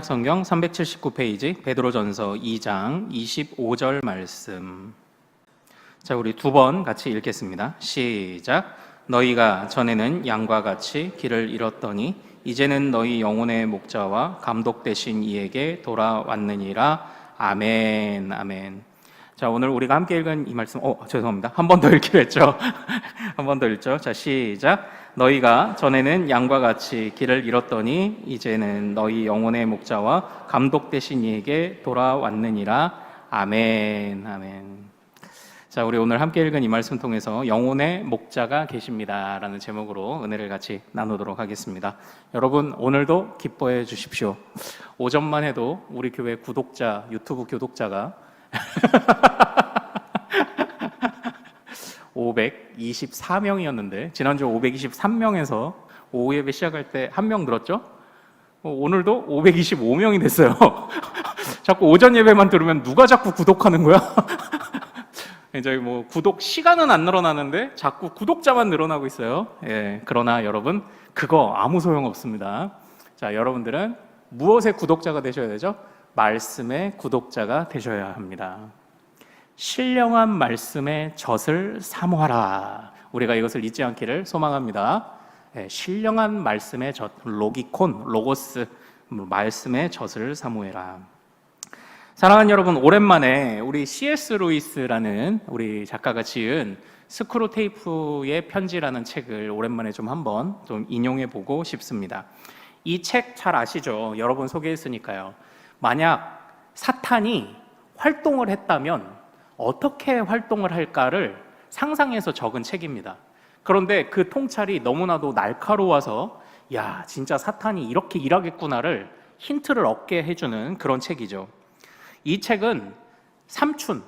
신약성경 379페이지 베드로전서 2장 25절 말씀. 자, 우리 두 번 같이 읽겠습니다. 시작. 너희가 전에는 양과 같이 길을 잃었더니 이제는 너희 영혼의 목자와 감독 되신 이에게 돌아왔느니라. 아멘. 아멘. 자, 오늘 우리가 함께 읽은 이 말씀, 죄송합니다. 한 번 더 읽기로 했죠. 한 번 더 읽죠. 자, 시작. 너희가 전에는 양과 같이 길을 잃었더니 이제는 너희 영혼의 목자와 감독 되신 이에게 돌아왔느니라. 아멘. 아멘. 자, 우리 오늘 함께 읽은 이 말씀 통해서 영혼의 목자가 계십니다 라는 제목으로 은혜를 같이 나누도록 하겠습니다. 여러분, 오늘도 기뻐해 주십시오. 오전만 해도 우리 교회 구독자, 유튜브 구독자가 524명이었는데 지난주 523명에서 오후 예배 시작할 때 한 명 늘었죠? 오늘도 525명이 됐어요. 자꾸 오전 예배만 들으면 누가 자꾸 구독하는 거야? 이제 구독 시간은 안 늘어나는데 자꾸 구독자만 늘어나고 있어요. 예, 그러나 여러분, 그거 아무 소용 없습니다. 자, 여러분들은 무엇의 구독자가 되셔야 되죠? 말씀의 구독자가 되셔야 합니다. 신령한 말씀의 젖을 사모하라. 우리가 이것을 잊지 않기를 소망합니다. 네, 신령한 말씀의 젖, 로기콘, 로고스, 말씀의 젖을 사모해라. 사랑하는 여러분, 오랜만에 우리 C.S. 루이스라는 우리 작가가 지은 스크루테이프의 편지라는 책을 오랜만에 한번 인용해 보고 싶습니다. 이 책 잘 아시죠? 여러 번 소개했으니까요. 만약 사탄이 활동을 했다면 어떻게 활동을 할까를 상상해서 적은 책입니다. 그런데 그 통찰이 너무나도 날카로워서 야, 진짜 사탄이 이렇게 일하겠구나를 힌트를 얻게 해주는 그런 책이죠. 이 책은 삼촌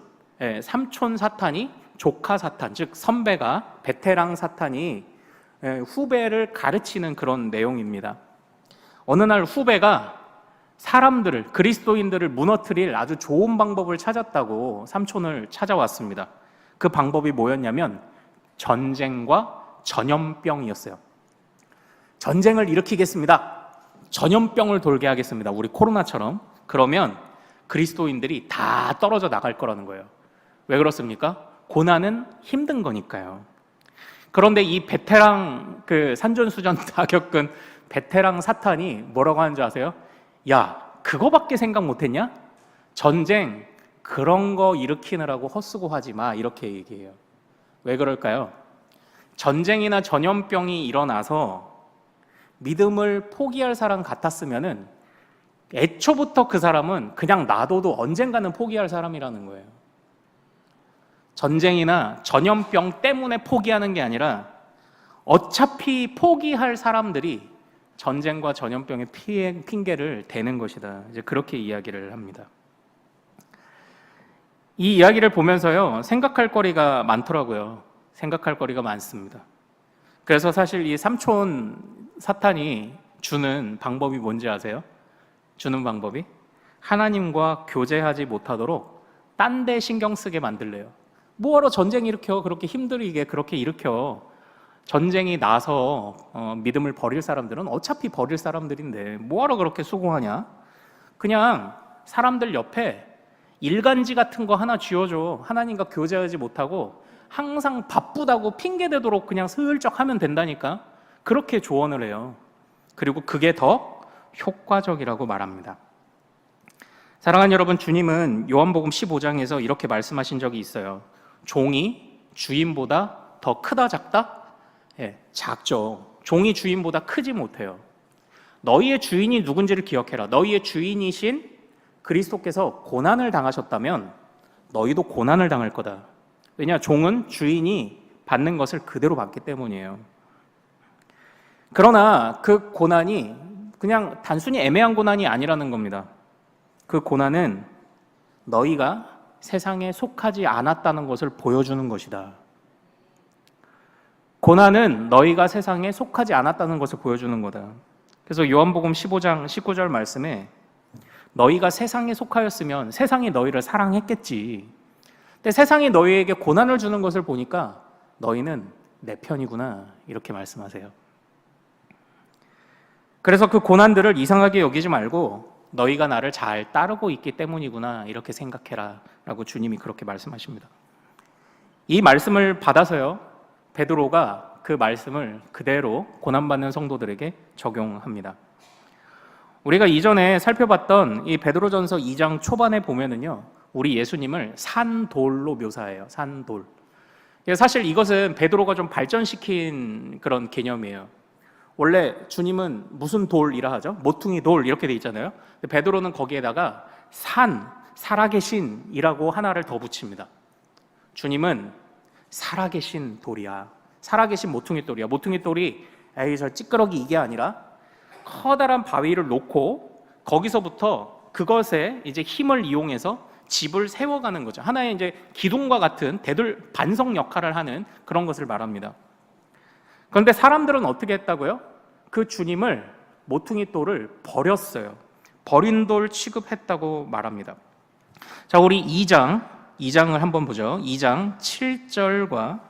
사탄이 조카 사탄, 즉 선배가 베테랑 사탄이 후배를 가르치는 그런 내용입니다. 어느 날 후배가 사람들을, 그리스도인들을 무너뜨릴 아주 좋은 방법을 찾았다고 삼촌을 찾아왔습니다. 그 방법이 뭐였냐면 전쟁과 전염병이었어요. 전쟁을 일으키겠습니다. 전염병을 돌게 하겠습니다. 우리 코로나처럼. 그러면 그리스도인들이 다 떨어져 나갈 거라는 거예요. 왜 그렇습니까? 고난은 힘든 거니까요. 그런데 이 베테랑, 산전수전 다 겪은 베테랑 사탄이 뭐라고 하는 줄 아세요? 야, 그거밖에 생각 못했냐? 전쟁, 그런 거 일으키느라고 헛수고 하지 마, 이렇게 얘기해요. 왜 그럴까요? 전쟁이나 전염병이 일어나서 믿음을 포기할 사람 같았으면은 애초부터 그 사람은 그냥 놔둬도 언젠가는 포기할 사람이라는 거예요. 전쟁이나 전염병 때문에 포기하는 게 아니라 어차피 포기할 사람들이 전쟁과 전염병의 핑계를 대는 것이다. 이제 그렇게 이야기를 합니다. 이 이야기를 보면서요, 생각할 거리가 많더라고요. 생각할 거리가 많습니다. 그래서 사실 이 삼촌 사탄이 주는 방법이 뭔지 아세요? 주는 방법이 하나님과 교제하지 못하도록 딴 데 신경 쓰게 만들래요. 뭐하러 전쟁 일으켜? 그렇게 힘들게 그렇게 일으켜. 전쟁이 나서 믿음을 버릴 사람들은 어차피 버릴 사람들인데 뭐하러 그렇게 수고하냐? 그냥 사람들 옆에 일간지 같은 거 하나 쥐어줘. 하나님과 교제하지 못하고 항상 바쁘다고 핑계대도록 그냥 슬쩍 하면 된다니까. 그렇게 조언을 해요. 그리고 그게 더 효과적이라고 말합니다. 사랑하는 여러분, 주님은 요한복음 15장에서 이렇게 말씀하신 적이 있어요. 종이 주인보다 더 크다 작다? 작죠. 종이 주인보다 크지 못해요. 너희의 주인이 누군지를 기억해라. 너희의 주인이신 그리스도께서 고난을 당하셨다면 너희도 고난을 당할 거다. 왜냐? 종은 주인이 받는 것을 그대로 받기 때문이에요. 그러나 그 고난이 그냥 단순히 애매한 고난이 아니라는 겁니다. 그 고난은 너희가 세상에 속하지 않았다는 것을 보여주는 것이다. 고난은 너희가 세상에 속하지 않았다는 것을 보여주는 거다. 그래서 요한복음 15장 19절 말씀에 너희가 세상에 속하였으면 세상이 너희를 사랑했겠지. 근데 세상이 너희에게 고난을 주는 것을 보니까 너희는 내 편이구나, 이렇게 말씀하세요. 그래서 그 고난들을 이상하게 여기지 말고 너희가 나를 잘 따르고 있기 때문이구나 이렇게 생각해라 라고 주님이 그렇게 말씀하십니다. 이 말씀을 받아서요, 베드로가 그 말씀을 그대로 고난받는 성도들에게 적용합니다. 우리가 이전에 살펴봤던 이 베드로전서 2장 초반에 보면은요, 우리 예수님을 산돌로 묘사해요. 산돌. 사실 이것은 베드로가 좀 발전시킨 그런 개념이에요. 원래 주님은 무슨 돌이라 하죠? 모퉁이 돌 이렇게 돼 있잖아요. 베드로는 거기에다가 살아계신이라고 하나를 더 붙입니다. 주님은 살아계신 돌이야. 살아계신 모퉁이 돌이야. 모퉁이 돌이 에이 저 찌끄러기 이게 아니라 커다란 바위를 놓고 거기서부터 그것에 이제 힘을 이용해서 집을 세워가는 거죠. 하나의 이제 기둥과 같은 대들 반석 역할을 하는 그런 것을 말합니다. 그런데 사람들은 어떻게 했다고요? 그 주님을 모퉁이 돌을 버렸어요. 버린 돌 취급했다고 말합니다. 자, 우리 2장을 한번 보죠. 2장 7절과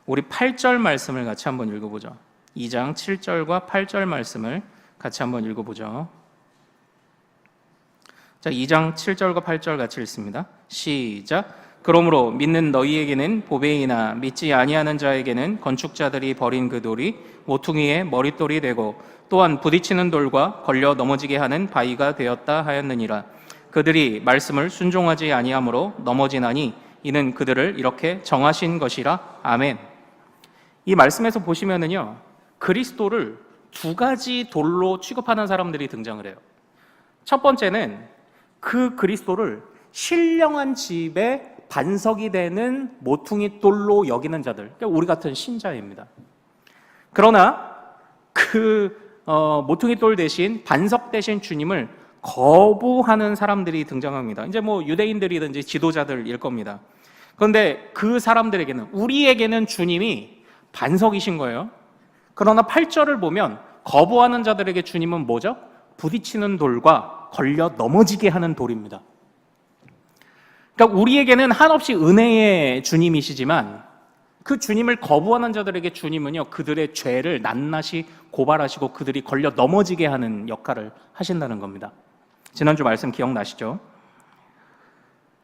우리 8절 말씀을 같이 한번 읽어보죠. 2장 7절과 8절 말씀을 같이 한번 읽어보죠. 자, 2장 7절과 8절 같이 읽습니다. 시작. 그러므로 믿는 너희에게는 보배이나 믿지 아니하는 자에게는 건축자들이 버린 그 돌이 모퉁이의 머릿돌이 되고 또한 부딪히는 돌과 걸려 넘어지게 하는 바위가 되었다 하였느니라. 그들이 말씀을 순종하지 아니하므로 넘어지나니 이는 그들을 이렇게 정하신 것이라. 아멘. 이 말씀에서 보시면은요, 그리스도를 두 가지 돌로 취급하는 사람들이 등장을 해요. 첫 번째는 그 그리스도를 신령한 집의 반석이 되는 모퉁이 돌로 여기는 자들, 그러니까 우리 같은 신자입니다. 그러나 그 모퉁이 돌 대신 반석 대신 주님을 거부하는 사람들이 등장합니다. 이제 뭐 유대인들이든지 지도자들일 겁니다. 그런데 그 사람들에게는, 우리에게는 주님이 반석이신 거예요. 그러나 8절을 보면 거부하는 자들에게 주님은 뭐죠? 부딪히는 돌과 걸려 넘어지게 하는 돌입니다. 그러니까 우리에게는 한없이 은혜의 주님이시지만 그 주님을 거부하는 자들에게 주님은요, 그들의 죄를 낱낱이 고발하시고 그들이 걸려 넘어지게 하는 역할을 하신다는 겁니다. 지난주 말씀 기억나시죠?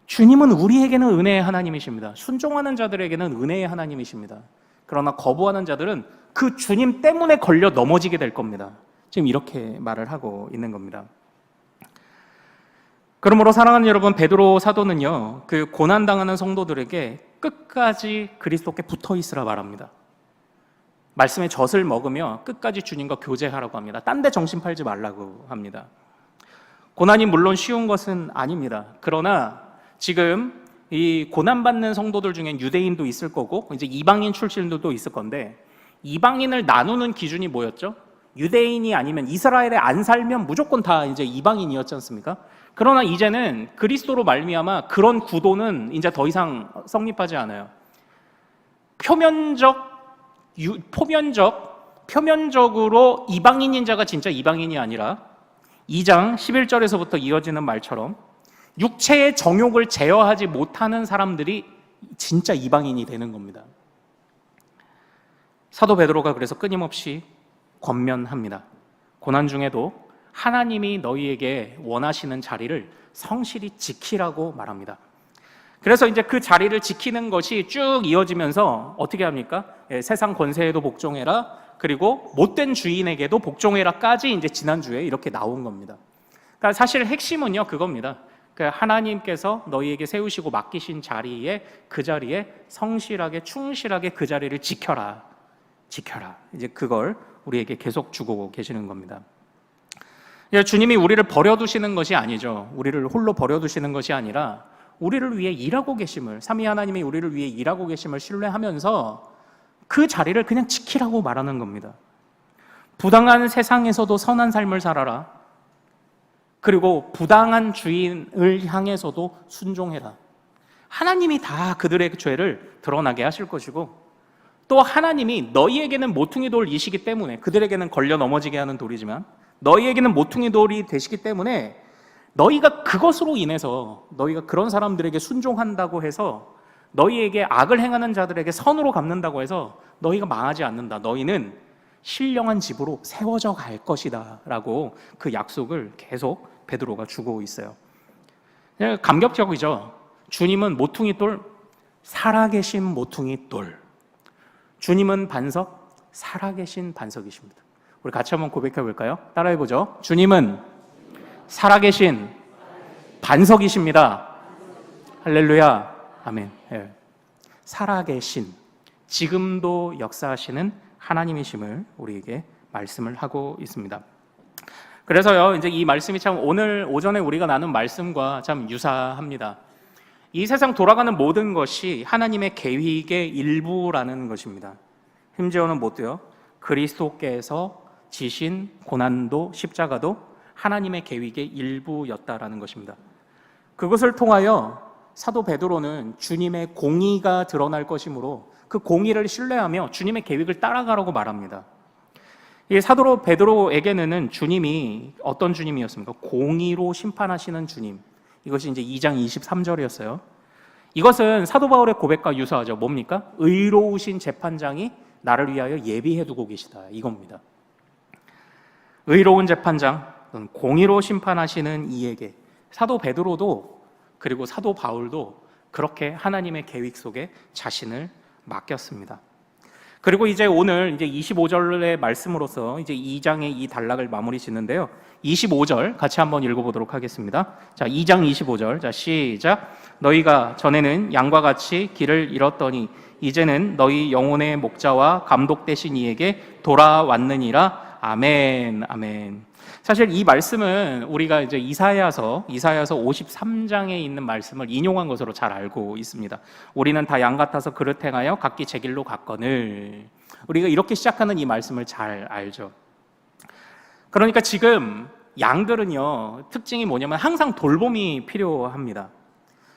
주님은 우리에게는 은혜의 하나님이십니다. 순종하는 자들에게는 은혜의 하나님이십니다. 그러나 거부하는 자들은 그 주님 때문에 걸려 넘어지게 될 겁니다. 지금 이렇게 말을 하고 있는 겁니다. 그러므로 사랑하는 여러분, 베드로 사도는요, 그 고난당하는 성도들에게 끝까지 그리스도께 붙어 있으라 말합니다. 말씀의 젖을 먹으며 끝까지 주님과 교제하라고 합니다. 딴 데 정신 팔지 말라고 합니다. 고난이 물론 쉬운 것은 아닙니다. 그러나 지금 이 고난받는 성도들 중엔 유대인도 있을 거고 이제 이방인 출신들도 있을 건데, 이방인을 나누는 기준이 뭐였죠? 유대인이 아니면 이스라엘에 안 살면 무조건 다 이제 이방인이었지 않습니까? 그러나 이제는 그리스도로 말미암아 그런 구도는 이제 더 이상 성립하지 않아요. 표면적으로 이방인인 자가 진짜 이방인이 아니라 2장 11절에서부터 이어지는 말처럼 육체의 정욕을 제어하지 못하는 사람들이 진짜 이방인이 되는 겁니다. 사도 베드로가 그래서 끊임없이 권면합니다. 고난 중에도 하나님이 너희에게 원하시는 자리를 성실히 지키라고 말합니다. 그래서 이제 그 자리를 지키는 것이 쭉 이어지면서 어떻게 합니까? 세상 권세에도 복종해라, 그리고 못된 주인에게도 복종해라까지 이제 지난주에 이렇게 나온 겁니다. 그러니까 사실 핵심은요, 그겁니다. 그러니까 하나님께서 너희에게 세우시고 맡기신 자리에, 그 자리에 성실하게 충실하게 그 자리를 지켜라. 이제 그걸 우리에게 계속 주고 계시는 겁니다. 주님이 우리를 버려두시는 것이 아니죠. 우리를 홀로 버려두시는 것이 아니라 우리를 위해 일하고 계심을, 삼위 하나님이 우리를 위해 일하고 계심을 신뢰하면서 그 자리를 그냥 지키라고 말하는 겁니다. 부당한 세상에서도 선한 삶을 살아라. 그리고 부당한 주인을 향해서도 순종해라. 하나님이 다 그들의 죄를 드러나게 하실 것이고, 또 하나님이 너희에게는 모퉁이 돌이시기 때문에, 그들에게는 걸려 넘어지게 하는 돌이지만 너희에게는 모퉁이 돌이 되시기 때문에 너희가 그것으로 인해서, 너희가 그런 사람들에게 순종한다고 해서, 너희에게 악을 행하는 자들에게 선으로 갚는다고 해서 너희가 망하지 않는다. 너희는 신령한 집으로 세워져 갈 것이다 라고 그 약속을 계속 베드로가 주고 있어요. 감격적이죠. 주님은 모퉁이 돌, 살아계신 모퉁이 돌. 주님은 반석, 살아계신 반석이십니다. 우리 같이 한번 고백해 볼까요? 따라해 보죠. 주님은 살아계신 반석이십니다. 할렐루야. 아멘. 예. 살아계신, 지금도 역사하시는 하나님이심을 우리에게 말씀을 하고 있습니다. 그래서요, 이제 이 말씀이 참 오늘 오전에 우리가 나눈 말씀과 참 유사합니다. 이 세상 돌아가는 모든 것이 하나님의 계획의 일부라는 것입니다. 심지어는 뭐도요? 그리스도께서 지신 고난도 십자가도 하나님의 계획의 일부였다라는 것입니다. 그것을 통하여 사도 베드로는 주님의 공의가 드러날 것이므로 그 공의를 신뢰하며 주님의 계획을 따라가라고 말합니다. 이 사도 베드로에게는 주님이 어떤 주님이었습니까? 공의로 심판하시는 주님. 이것이 이제 2장 23절이었어요. 이것은 사도 바울의 고백과 유사하죠. 뭡니까? 의로우신 재판장이 나를 위하여 예비해 두고 계시다. 이겁니다. 의로운 재판장, 공의로 심판하시는 이에게 사도 베드로도 그리고 사도 바울도 그렇게 하나님의 계획 속에 자신을 맡겼습니다. 그리고 이제 오늘 이제 25절의 말씀으로서 이제 2장의 이 단락을 마무리 짓는데요. 25절 같이 한번 읽어보도록 하겠습니다. 자, 2장 25절. 자, 시작. 너희가 전에는 양과 같이 길을 잃었더니 이제는 너희 영혼의 목자와 감독 되신 이에게 돌아왔느니라. 아멘. 아멘. 사실 이 말씀은 우리가 이제 이사야서 53장에 있는 말씀을 인용한 것으로 잘 알고 있습니다. 우리는 다 양 같아서 그릇 행하여 각기 제 길로 갔거늘. 우리가 이렇게 시작하는 이 말씀을 잘 알죠. 그러니까 지금 양들은요, 특징이 뭐냐면 항상 돌봄이 필요합니다.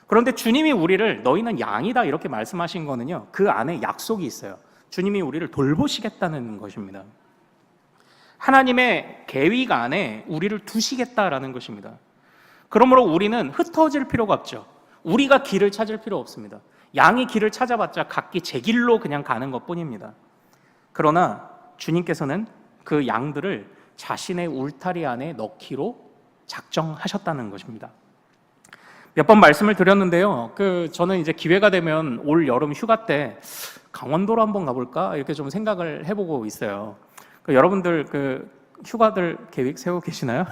그런데 주님이 우리를 너희는 양이다 이렇게 말씀하신 거는요, 그 안에 약속이 있어요. 주님이 우리를 돌보시겠다는 것입니다. 하나님의 계획 안에 우리를 두시겠다라는 것입니다. 그러므로 우리는 흩어질 필요가 없죠. 우리가 길을 찾을 필요 없습니다. 양이 길을 찾아봤자 각기 제 길로 그냥 가는 것뿐입니다. 그러나 주님께서는 그 양들을 자신의 울타리 안에 넣기로 작정하셨다는 것입니다. 몇 번 말씀을 드렸는데요. 저는 이제 기회가 되면 올 여름 휴가 때 강원도로 한번 가볼까 이렇게 좀 생각을 해보고 있어요. 여러분들 휴가들 계획 세우고 계시나요?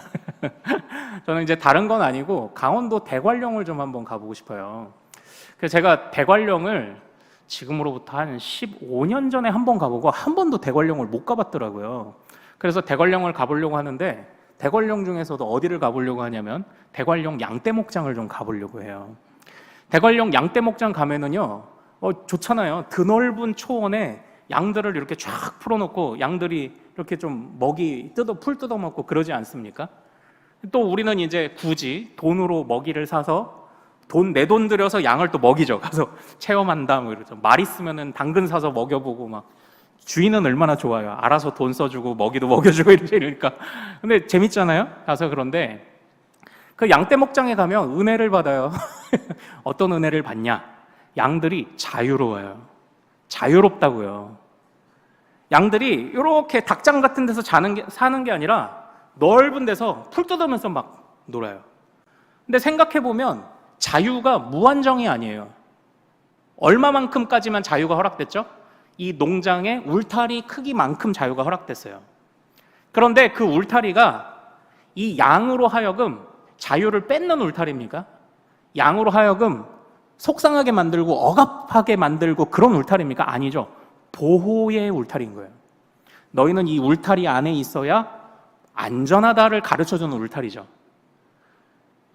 저는 이제 다른 건 아니고 강원도 대관령을 좀 한번 가보고 싶어요. 그래서 제가 대관령을 지금으로부터 한 15년 전에 한번 가보고 한 번도 대관령을 못 가봤더라고요. 그래서 대관령을 가보려고 하는데 대관령 중에서도 어디를 가보려고 하냐면 대관령 양떼목장을 좀 가보려고 해요. 대관령 양떼목장 가면은요, 좋잖아요. 드넓은 초원에 양들을 이렇게 쫙 풀어놓고 양들이 이렇게 좀 풀 뜯어먹고 그러지 않습니까? 또 우리는 이제 굳이 돈으로 먹이를 사서 내 돈 들여서 양을 또 먹이죠. 가서 체험한다 뭐 이러죠. 말 있으면은 당근 사서 먹여보고 막 주인은 얼마나 좋아요. 알아서 돈 써주고 먹이도 먹여주고 이러니까. 근데 재밌잖아요. 가서 그런데 그 양떼 목장에 가면 은혜를 받아요. 어떤 은혜를 받냐? 양들이 자유로워요. 자유롭다고요. 양들이 이렇게 닭장 같은 데서 사는 게 아니라 넓은 데서 풀 뜯으면서 막 놀아요. 근데 생각해보면 자유가 무한정이 아니에요. 얼마만큼까지만 자유가 허락됐죠? 이 농장의 울타리 크기만큼 자유가 허락됐어요. 그런데 그 울타리가 이 양으로 하여금 자유를 뺏는 울타리입니까? 양으로 하여금 속상하게 만들고 억압하게 만들고 그런 울타리입니까? 아니죠. 보호의 울타리인 거예요. 너희는 이 울타리 안에 있어야 안전하다를 가르쳐주는 울타리죠.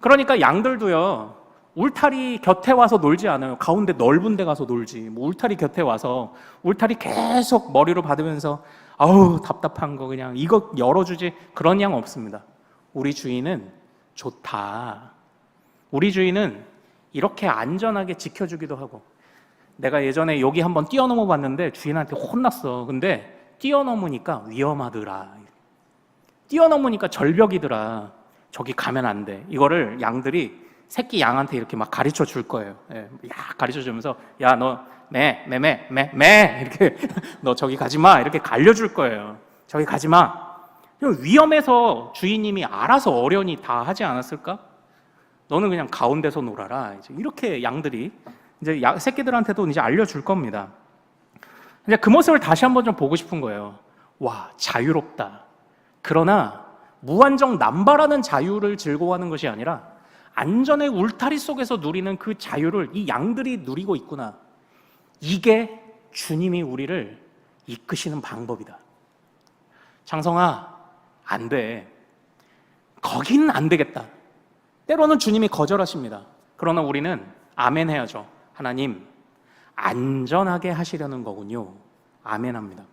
그러니까 양들도요, 울타리 곁에 와서 놀지 않아요. 가운데 넓은 데 가서 놀지. 뭐 울타리 곁에 와서 울타리 계속 머리로 받으면서 아우 답답한 거 그냥 이거 열어주지, 그런 양 없습니다. 우리 주인은 좋다. 우리 주인은 이렇게 안전하게 지켜주기도 하고, 내가 예전에 여기 한번 뛰어넘어 봤는데 주인한테 혼났어. 근데 뛰어넘으니까 위험하더라. 뛰어넘으니까 절벽이더라. 저기 가면 안 돼. 이거를 양들이 새끼 양한테 이렇게 막 가르쳐 줄 거예요. 야, 가르쳐 주면서 야, 너 매 이렇게 너 저기 가지 마 이렇게 알려줄 거예요. 저기 가지 마. 위험해서 주인님이 알아서 어련히 다 하지 않았을까? 너는 그냥 가운데서 놀아라. 이렇게 양들이 이제 새끼들한테도 이제 알려줄 겁니다. 이제 그 모습을 다시 한번 좀 보고 싶은 거예요. 와, 자유롭다. 그러나 무한정 남발하는 자유를 즐거워하는 것이 아니라 안전의 울타리 속에서 누리는 그 자유를 이 양들이 누리고 있구나. 이게 주님이 우리를 이끄시는 방법이다. 장성아, 안 돼. 거긴 안 되겠다. 때로는 주님이 거절하십니다. 그러나 우리는 아멘 해야죠. 하나님, 안전하게 하시려는 거군요. 아멘 합니다.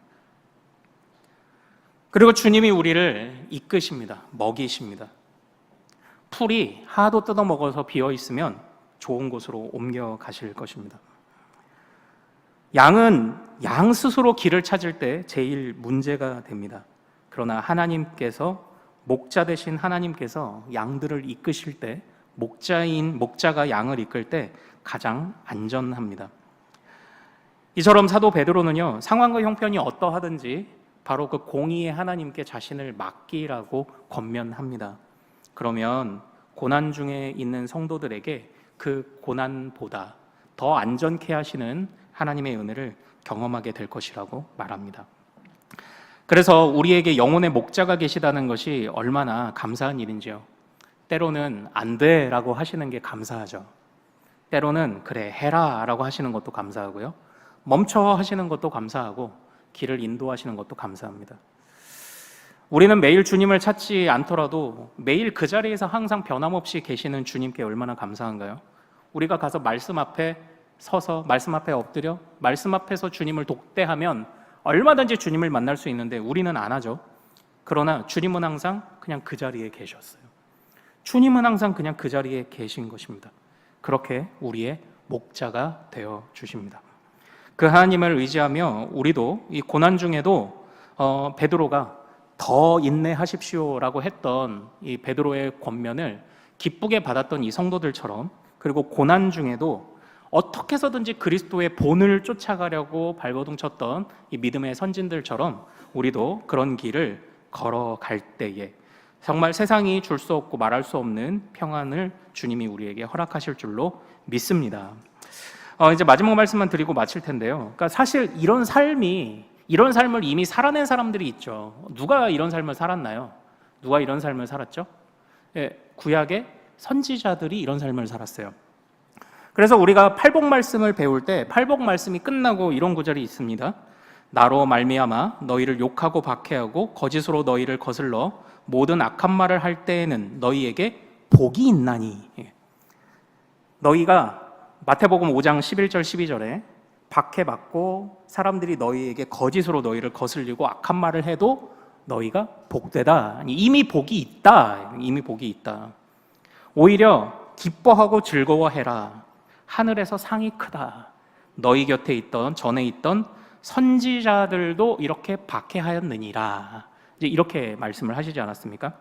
그리고 주님이 우리를 이끄십니다. 먹이십니다. 풀이 하도 뜯어먹어서 비어있으면 좋은 곳으로 옮겨가실 것입니다. 양은 양 스스로 길을 찾을 때 제일 문제가 됩니다. 그러나 하나님께서, 목자 되신 하나님께서 양들을 이끄실 때, 목자가 양을 이끌 때 가장 안전합니다. 이처럼 사도 베드로는요, 상황과 형편이 어떠하든지 바로 그 공의의 하나님께 자신을 맡기라고 권면합니다. 그러면 고난 중에 있는 성도들에게 그 고난보다 더 안전케 하시는 하나님의 은혜를 경험하게 될 것이라고 말합니다. 그래서 우리에게 영혼의 목자가 계시다는 것이 얼마나 감사한 일인지요. 때로는 안 돼 라고 하시는 게 감사하죠. 때로는 그래 해라 라고 하시는 것도 감사하고요, 멈춰 하시는 것도 감사하고, 길을 인도하시는 것도 감사합니다. 우리는 매일 주님을 찾지 않더라도 매일 그 자리에서 항상 변함없이 계시는 주님께 얼마나 감사한가요? 우리가 가서 말씀 앞에 서서 말씀 앞에 엎드려 말씀 앞에서 주님을 독대하면 얼마든지 주님을 만날 수 있는데 우리는 안 하죠. 그러나 주님은 항상 그냥 그 자리에 계셨어요. 주님은 항상 그냥 그 자리에 계신 것입니다. 그렇게 우리의 목자가 되어 주십니다. 그 하나님을 의지하며 우리도 이 고난 중에도 베드로가 더 인내하십시오라고 했던 이 베드로의 권면을 기쁘게 받았던 이 성도들처럼, 그리고 고난 중에도 어떻게 해서든지 그리스도의 본을 쫓아가려고 발버둥 쳤던 이 믿음의 선진들처럼 우리도 그런 길을 걸어갈 때에 정말 세상이 줄 수 없고 말할 수 없는 평안을 주님이 우리에게 허락하실 줄로 믿습니다. 이제 마지막 말씀만 드리고 마칠 텐데요. 그러니까 사실 이런 삶을 이미 살아낸 사람들이 있죠. 누가 이런 삶을 살았나요? 누가 이런 삶을 살았죠? 구약의 선지자들이 이런 삶을 살았어요. 그래서 우리가 팔복 말씀을 배울 때 팔복 말씀이 끝나고 이런 구절이 있습니다. 나로 말미암아 너희를 욕하고 박해하고 거짓으로 너희를 거슬러 모든 악한 말을 할 때에는 너희에게 복이 있나니. 너희가 마태복음 5장 11절 12절에 박해받고 사람들이 너희에게 거짓으로 너희를 거슬리고 악한 말을 해도 너희가 복되다. 이미 복이 있다. 이미 복이 있다. 오히려 기뻐하고 즐거워해라. 하늘에서 상이 크다. 너희 곁에 있던, 전에 있던 선지자들도 이렇게 박해하였느니라. 이제 이렇게 말씀을 하시지 않았습니까?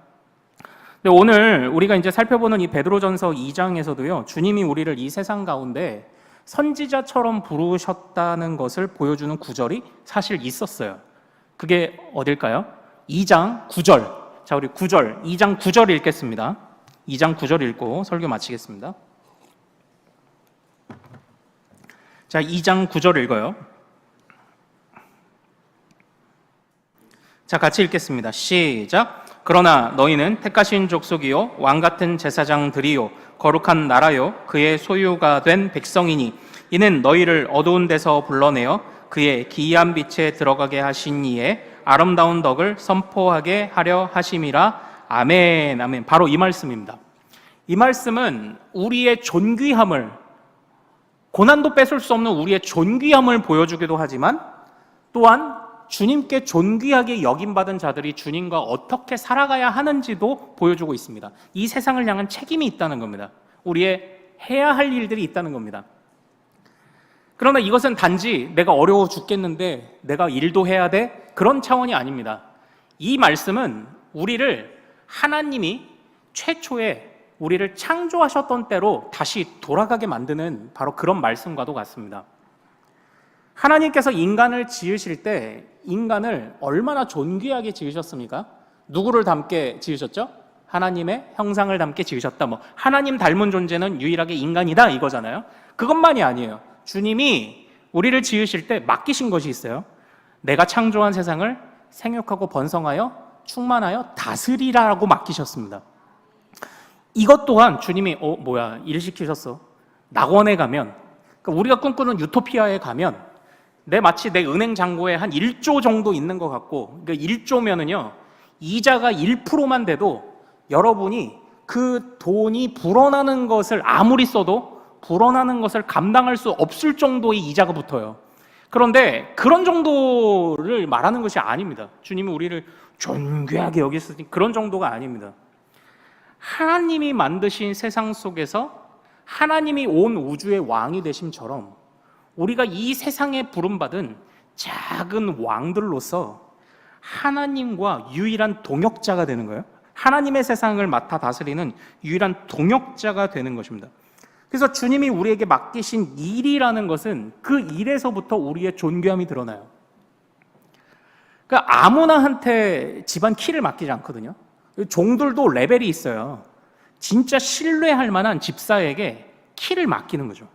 근데 오늘 우리가 이제 살펴보는 이 베드로전서 2장에서도요, 주님이 우리를 이 세상 가운데 선지자처럼 부르셨다는 것을 보여주는 구절이 사실 있었어요. 그게 어딜까요? 2장 9절. 자, 우리 9절, 2장 9절 읽겠습니다. 2장 9절 읽고 설교 마치겠습니다. 자, 2장 9절 읽어요. 자, 같이 읽겠습니다. 시작. 그러나 너희는 택하신 족속이요 왕같은 제사장들이요 거룩한 나라요 그의 소유가 된 백성이니 이는 너희를 어두운 데서 불러내어 그의 기이한 빛에 들어가게 하신 이의 아름다운 덕을 선포하게 하려 하심이라. 아멘. 아멘. 바로 이 말씀입니다. 이 말씀은 우리의 존귀함을, 고난도 뺏을 수 없는 우리의 존귀함을 보여주기도 하지만 또한 주님께 존귀하게 여김받은 자들이 주님과 어떻게 살아가야 하는지도 보여주고 있습니다. 이 세상을 향한 책임이 있다는 겁니다. 우리의 해야 할 일들이 있다는 겁니다. 그러나 이것은 단지 내가 어려워 죽겠는데 내가 일도 해야 돼? 그런 차원이 아닙니다. 이 말씀은 우리를 하나님이 최초에 우리를 창조하셨던 때로 다시 돌아가게 만드는 바로 그런 말씀과도 같습니다. 하나님께서 인간을 지으실 때 인간을 얼마나 존귀하게 지으셨습니까? 누구를 닮게 지으셨죠? 하나님의 형상을 닮게 지으셨다. 뭐 하나님 닮은 존재는 유일하게 인간이다 이거잖아요. 그것만이 아니에요. 주님이 우리를 지으실 때 맡기신 것이 있어요. 내가 창조한 세상을 생육하고 번성하여 충만하여 다스리라고 맡기셨습니다. 이것 또한 주님이 일 시키셨어. 낙원에 가면, 그러니까 우리가 꿈꾸는 유토피아에 가면 마치 내 은행 잔고에 한 1조 정도 있는 것 같고, 그 1조면은요 이자가 1%만 돼도 여러분이 그 돈이 불어나는 것을 아무리 써도 불어나는 것을 감당할 수 없을 정도의 이자가 붙어요. 그런데 그런 정도를 말하는 것이 아닙니다. 주님이 우리를 존귀하게 여기시니 그런 정도가 아닙니다. 하나님이 만드신 세상 속에서 하나님이 온 우주의 왕이 되심처럼 우리가 이 세상에 부름받은 작은 왕들로서 하나님과 유일한 동역자가 되는 거예요. 하나님의 세상을 맡아 다스리는 유일한 동역자가 되는 것입니다. 그래서 주님이 우리에게 맡기신 일이라는 것은 그 일에서부터 우리의 존귀함이 드러나요. 그러니까 아무나한테 집안 키를 맡기지 않거든요. 종들도 레벨이 있어요. 진짜 신뢰할 만한 집사에게 키를 맡기는 거죠.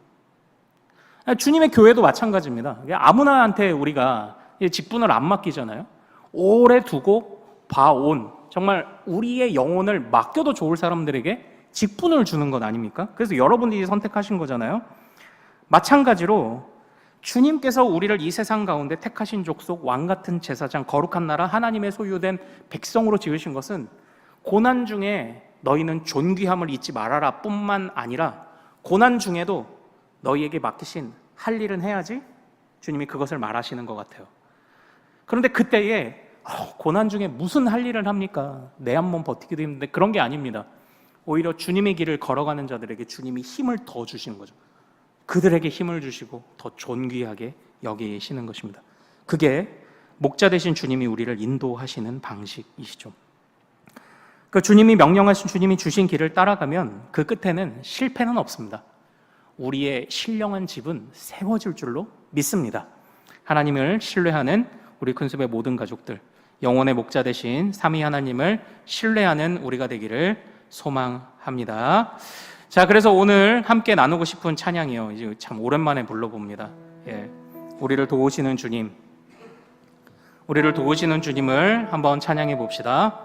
주님의 교회도 마찬가지입니다. 아무나한테 우리가 직분을 안 맡기잖아요. 오래 두고 봐온, 정말 우리의 영혼을 맡겨도 좋을 사람들에게 직분을 주는 것 아닙니까? 그래서 여러분들이 선택하신 거잖아요. 마찬가지로 주님께서 우리를 이 세상 가운데 택하신 족속, 왕같은 제사장, 거룩한 나라, 하나님의 소유된 백성으로 지으신 것은 고난 중에 너희는 존귀함을 잊지 말아라 뿐만 아니라 고난 중에도 너희에게 맡기신 할 일은 해야지, 주님이 그것을 말하시는 것 같아요. 그런데 그때에 고난 중에 무슨 할 일을 합니까? 내 한 몸 버티기도 힘든데, 그런 게 아닙니다. 오히려 주님의 길을 걸어가는 자들에게 주님이 힘을 더 주시는 거죠. 그들에게 힘을 주시고 더 존귀하게 여기시는 것입니다. 그게 목자 되신 주님이 우리를 인도하시는 방식이시죠. 그 주님이 명령하신, 주님이 주신 길을 따라가면 그 끝에는 실패는 없습니다. 우리의 신령한 집은 세워질 줄로 믿습니다. 하나님을 신뢰하는 우리 큰숲의 모든 가족들, 영혼의 목자 되신 삼위 하나님을 신뢰하는 우리가 되기를 소망합니다. 자, 그래서 오늘 함께 나누고 싶은 찬양이요, 이제 참 오랜만에 불러봅니다. 우리를 도우시는 주님, 우리를 도우시는 주님을 한번 찬양해 봅시다.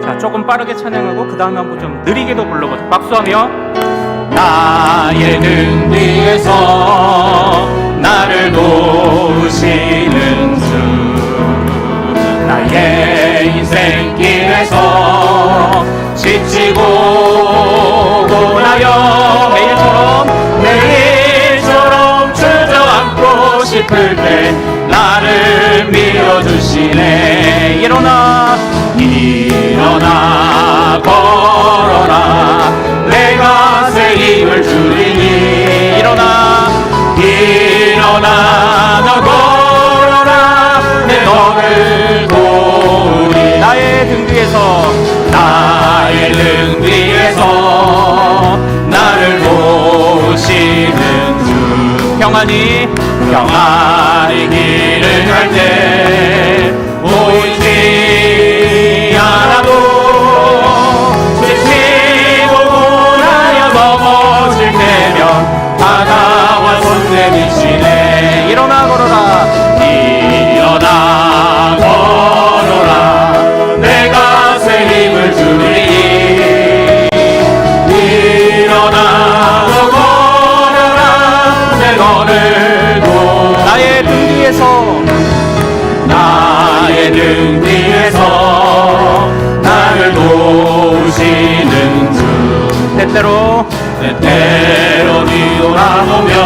자, 조금 빠르게 찬양하고 그 다음에 한번 좀 느리게도 불러보죠. 박수하며 나의 등 뒤에서 나를 도우시는 주, 나의 인생길에서 지치고 고나여 매일처럼 주저앉고 싶을 때 나를 밀어주시네. 일어나 걸어라, 내가 새 힘을 주리니. 일어나 너 걸어라, 내 너를 도우리. 나의 등 뒤에서 나를 도우시는 주, 평안히 길을 갈 때 보이지 않아도 지치고 고나여 넘어질 때면 바다와 손 내미시네. 일어나 걸어라, 내가 새 힘을 주리니. 일어나 너 걸어라, 내 너를 나의 등 뒤에서 나를 도우시는 주, 때때로 뒤돌아보면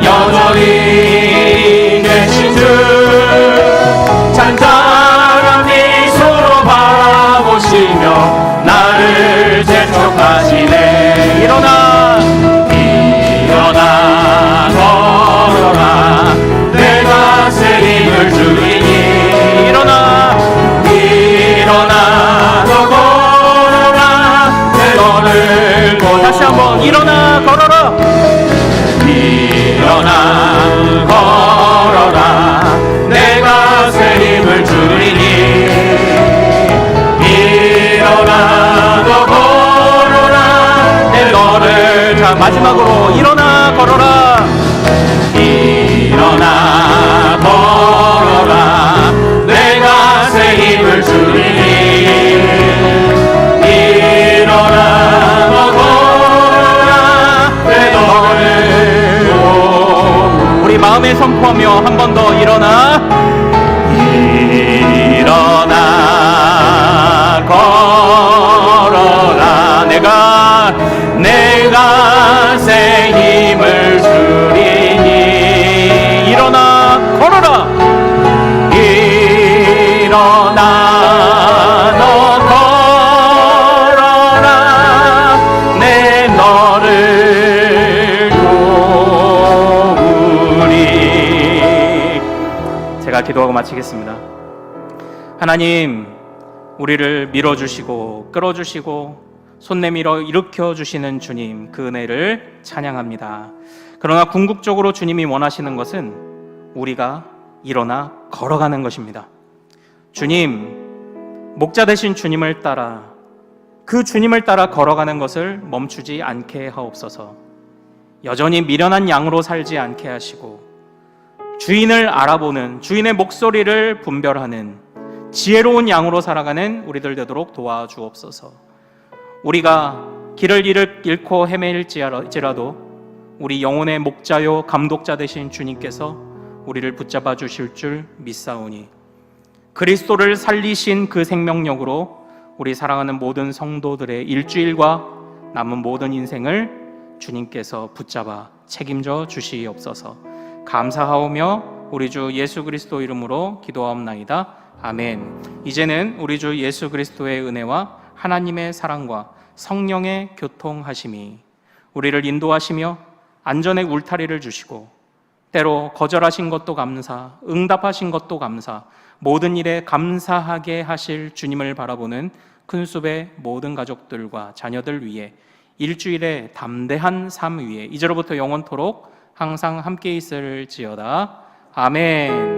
여전히 계신 주, 잔잔한 미소로 바라보시며 나를 재촉하시네. 일어나 걸어라, 내가 새 힘을 주리니. 일어나 너 걸어라, 내 너를 도우시네. 다시 한번 일어나 걸어라. 걸어라 내가 새 힘을 주리니 일어나 너 걸어라 내 너를 자 마지막으로 일어나 걸어라 일어나 걸어라 내가 새 힘을 주리니 일어나 너 걸어라 내 너를 우리 마음에 선포하며 한 번 더 일어나 일어나 걸어라 내가 새 힘을 주리니 일어나 걸어라 일어나 너 걸어라 내 너를 도우리. 제가 기도하고 마치겠습니다. 하나님, 우리를 밀어주시고 끌어주시고 손 내밀어 일으켜주시는 주님, 그 은혜를 찬양합니다. 그러나 궁극적으로 주님이 원하시는 것은 우리가 일어나 걸어가는 것입니다. 주님, 목자 되신 주님을 따라 그 주님을 따라 걸어가는 것을 멈추지 않게 하옵소서. 여전히 미련한 양으로 살지 않게 하시고 주인을 알아보는, 주인의 목소리를 분별하는 지혜로운 양으로 살아가는 우리들 되도록 도와주옵소서. 우리가 길을 잃고 헤매일지라도 우리 영혼의 목자요 감독자 되신 주님께서 우리를 붙잡아 주실 줄 믿사오니 그리스도를 살리신 그 생명력으로 우리 사랑하는 모든 성도들의 일주일과 남은 모든 인생을 주님께서 붙잡아 책임져 주시옵소서. 감사하오며 우리 주 예수 그리스도 이름으로 기도하옵나이다. 아멘. 이제는 우리 주 예수 그리스도의 은혜와 하나님의 사랑과 성령의 교통하심이 우리를 인도하시며 안전의 울타리를 주시고 때로 거절하신 것도 감사, 응답하신 것도 감사, 모든 일에 감사하게 하실 주님을 바라보는 큰숲의 모든 가족들과 자녀들 위해 일주일의 담대한 삶 위에 이제로부터 영원토록 항상 함께 있을지어다. 아멘.